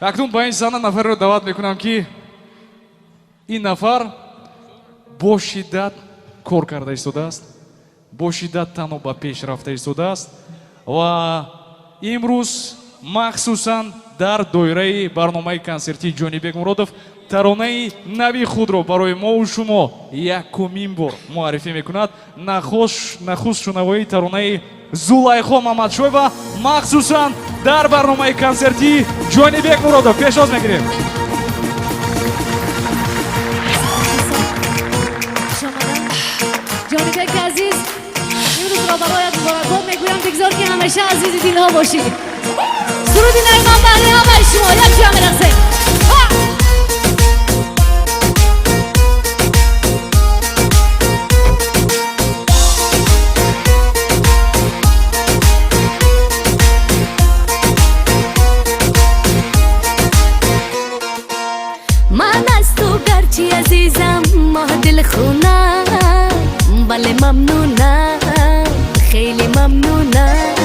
اکنون با این زن نفر رو دعوت میکنم که این نفر با شدت کار کرده ایستاده است، با شدت تنها به پیش رفته ایستاده است و امروز مخصوصا در دایره برنامه کنسرتی جانیبек муродов таронаи нави худро барои мову шумо якумин бор муаррифӣ мекунад. нахуст шунавоии таронаи зулайхо мамадшоева махсусан дар барномаи консерти ҷонибек муродов пешоз мегирем. ҷонибек азиз, имрӯзро бароят муборакбод мегӯям. бигзор ки ҳамеша азизи дилҳо бошӣ. суруди найман баҳри ҳамаи шумо якҷоя мерақсем. من از تو گرچه عزیزم ماه دل خونم، ولی ممنونم، خیلی ممنونم.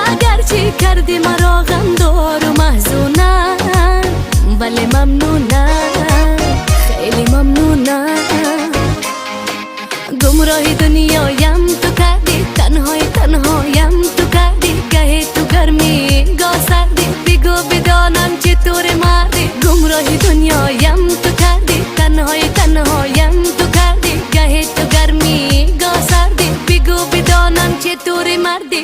اگرچه کردی مرا غمدار و محزونم، ولی ممنونم، خیلی ممنونم. گمراه دنیایم تو کردی، تنهایم تو کردی. گاهی تو گرمی گاه سردی، بگو بدانم چطور مردی. گمراه دنیایم تو کردی، تنهایم تو کردی. گاهی تو گرمی گاه سردی، بگو بدانم چطور مردی.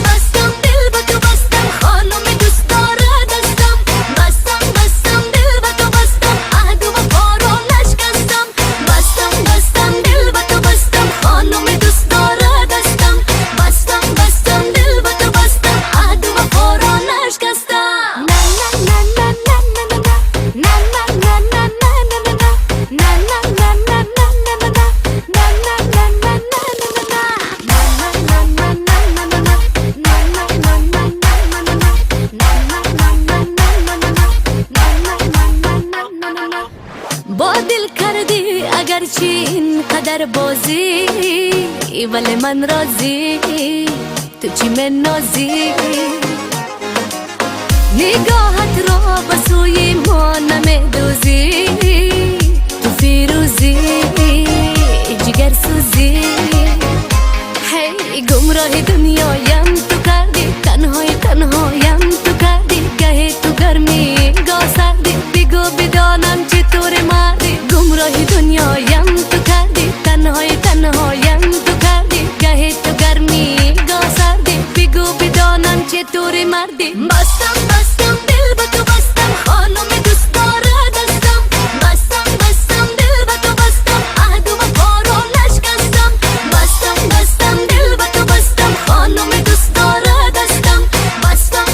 بستم دل به تو بستم، خانم دوست داره دستم. بستم دل به تو بستم، عهد و وفا رو نشکستم. بستم دل به تو بستم، خانم دوست داره دستم. بستم دل به تو بستم، عهد و وفا رو نشکستم. با دل کردی اگرچه اینقدر بازی، ولی من راضی. تو چی من نازی، نگاهت را به سوی ما نمیدوزی. تو فیروزی جگر سوزی. هی گمراه دنیایم تو کردی، تنهایم تو کردی. گاهی تو گرمی گاه سردی، بگو بدانم چطور مردی. گمراه دنیایم تو کردی، تنهایم تو کردی. گاهی تو گرمی گاه سردی، بگو بدانم چطور مردی. بستم دل به تو بستم، خانم دوست داره دستم. بستم دل به تو بستم، عهد و وفا رو نشکستم. بستم دل به تو بستم، خانم دوست داره دستم.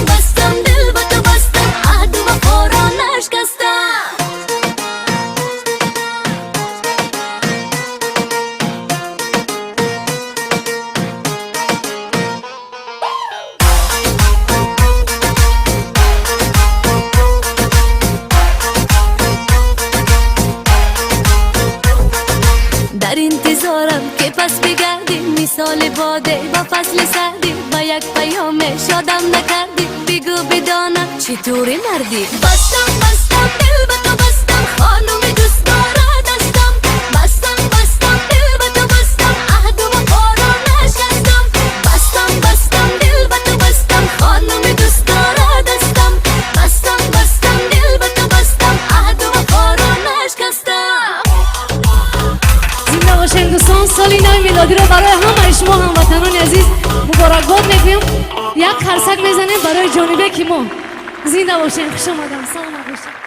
بستم دل به تو بستم، عهد و وفا رو نشکستم. در انتظارم که پس بگردی، مثال باده با فصل سردی. با یک پیام شادم نکردی، بگو بدانم چطور مردی. بستم دل به تو بستم، خانم دوست داره دستم. بستم دل به تو بستم، عهد و وفا رو نشکستم. بستم دل به تو بستم، خانم دوست داره دستم. بستم دل به تو بستم، عهد و وفا رو نشکستم. زنده باشین دوستان. سالی نو میلادی رو برای همه شما هموطنان عزیز مبارکباد میگویم. یک قرصک میزنیم برای جانبک ما. زنده باشین، خوش آمدن، سلام باشین.